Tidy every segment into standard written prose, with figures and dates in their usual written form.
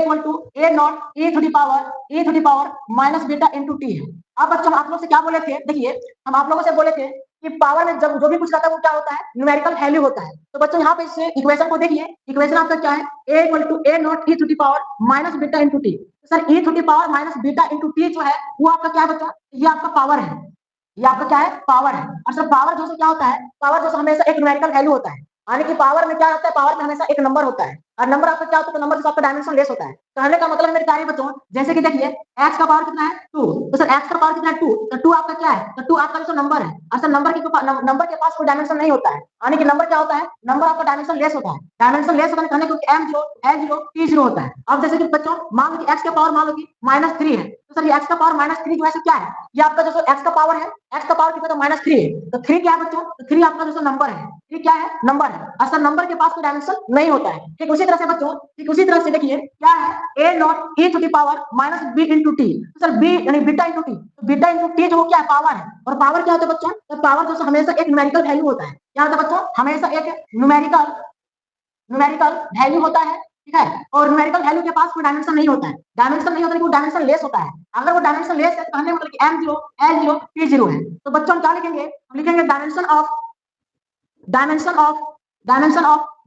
Equal to A not e to the power minus beta into T है। अब बच्चों आप लोग से क्या बोले थे, देखिए हम आप लोगों से बोले थे कि पावर में जब जो भी कुछ रहता है वो क्या होता है, न्यूमेरिकल वैल्यू होता है। तो बच्चों यहाँ पे इस इक्वेशन को देखिए, इक्वेशन आपका क्या है, a equal to A not E to the power minus beta into T. Sir e to the power minus beta into T जो है वो आपका क्या है बच्चों, ये आपका पावर है, ये आपका क्या है, पावर है। और सर पावर जो क्या होता है, पावर जो हमेशा एक न्यूमेरिकल वैल्यू होता है, यानी कि पावर में क्या होता है, पावर में हमेशा एक नंबर होता है, और नंबर आपका क्या होता है, नंबर जो आपका डायमेंशन लेस होता है। कहने का मतलब मेरे प्यारे बच्चों, जैसे कि देखिए x का पावर कितना है 2, तो सर x का पावर कितना है 2, तो 2 आपका क्या है, तो 2 आपका जो नंबर है। और सर नंबर के पास कोई डायमेंशन नहीं होता है, यानी कि नंबर क्या होता है, नंबर आपका डायमेंशन लेस होता है। डायमेंशन लेस होता है कहने को m0 l0 t0 होता है। अब जैसे कि बच्चों मान लो कि x का पावर मान लो कि -3 है, तो सर ये x का पावर -3 जो है क्या है, ये आपका जो x का पावर है, x का पावर कितना, तो -3 है। तो 3 क्या है बच्चों, तो 3 आपका जो नंबर है, 3 क्या है, नंबर है। असल नंबर के पास कोई डायमेंशन नहीं होता है। ठीक उसी तरह से बच्चों, ठीक उसी तरह से देखिए क्या है, a not e to the power minus b into T. तो सर b यानी बीटा इंटू टी, तो बीटा इंटू टी जो क्या है, पावर है। और पावर क्या होता है बच्चों, तो पावर जो हमेशा एक न्यूमेरिकल वैल्यू होता है। क्या होता है बच्चों, हमेशा एक न्यूमेरिकल न्यूमेरिकल वैल्यू होता है। ठीक है, और न्यूमेरिकल वैल्यू के पास कोई डायमेंशन नहीं होता है, डायमेंशन नहीं होता है, वो डायमेंशन लेस होता है। अगर वो डायमेंशन लेस है तो कहने मतलब कि m0 l0 t0 है। तो बच्चों हम क्या लिखेंगे, हम लिखेंगे dimension of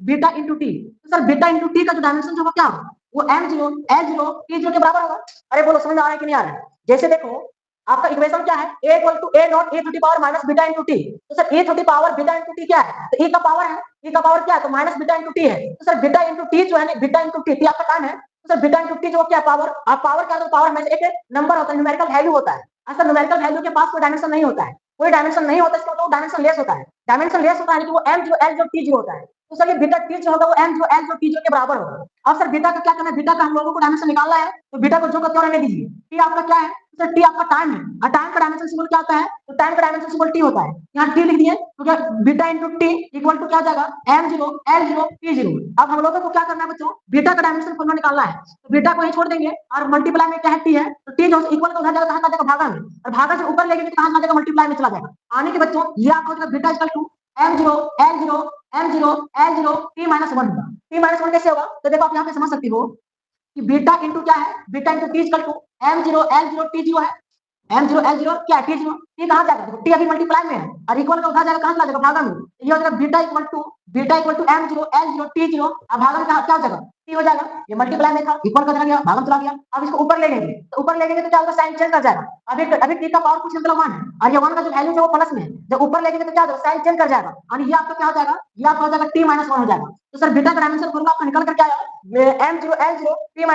beta into T. तो सर बीटा इंटू टी का जो डायमेंशन जो क्या होगा, वो m0 l0 t0 के बराबर होगा। अरे बोलो समझ में आ रहा है कि नहीं आ रहा है। जैसे देखो आपका इक्वेशन क्या है, a equal to A not e to the power minus beta into T. तो sir e to the power beta into t क्या है, तो e का पावर है, e का पावर क्या है, तो माइनस बीटा इंटू टी है। तो सर बीटा इंटू टी जो है, बीटा इंटू टी आपका टाइम है। तो सर बीटा इंटू टी जो क्या पावर, आप पावर क्या, तो पावर में एक नंबर होता है, न्यूमेरिकल वैल्यू होता है। असल न्यूमेरिकल वैल्यू के पास कोई डायमेंशन नहीं होता है, कोई डायमेंशन नहीं होता, इसका मतलब डायमेंशन लेस होता है। डायमेंशन लेस होता है कि वो m जो l जो t जो होता है। तो सर ये बीटा टी जो होगा वो m जो l जो t जो के बराबर होगा। अब सर बीटा का क्या करना है, बीटा का हम लोगों को डायमेंशन निकालना है, तो बीटा को जो का क्यों रहने दीजिए, टी आपका क्या है, सर टी आपका टाइम है, और टाइम का डायमेंशन सिंबल क्या होता है, तो टाइम का डायमेंशन सिंबल टी होता है। यहाँ टी लिख दिए तो क्या beta into t equal to क्या हो जाएगा, m0 l0 t0। अब हम लोगों को क्या करना है बच्चों, बीटा का डायमेंशन फॉर्मूला निकालना है, तो बीटा को ही छोड़ देंगे और मल्टीप्लाई में क्या है टी है, तो टी जो इक्वल का जाएगा, कहां जाएगा, भागा में, और भागा से ऊपर लेके कहां जाएगा, मल्टीप्लाई में चला जाएगा। आने के बच्चों ये आपको हो beta equal to m0 l0 m0 l0 t minus 1 होगा। t माइनस 1 कैसे होगा, तो देखो आप यहाँ पे समझ सकती हो कि बीटा इंटू क्या है, beta into t equal to m0 l0 t0 है। m0 l0 क्या है, t0, टी कहां जाएगा, देखो टी अभी मल्टीप्लाई में है, और इक्वल का उधर जाएगा, कहां चला जाएगा, भागा में। ये हो जाएगा beta equal to m0 l0 t0, अब भागा में क्या हो जाएगा, टी हो जाएगा। ये मल्टीप्लाई में था, इक्वल का चला गया, भागा में चला गया। अब इसको ऊपर ले लेंगे, तो ऊपर ले लेंगे तो क्या होगा, साइन चेंज कर जाएगा। अभी टी का पावर कुछ मतलब 1 है, और ये 1 का जो वैल्यू है वो प्लस में है, जब ऊपर लेंगे तो क्या होगा, साइन चेंज कर जाएगा, और ये आपका क्या हो जाएगा, ये आपका हो जाएगा t माइनस 1 हो जाएगा। तो सर बीटा का डायमेंशन फॉर्मूला आपका निकल कर क्या आया, m0 l0 t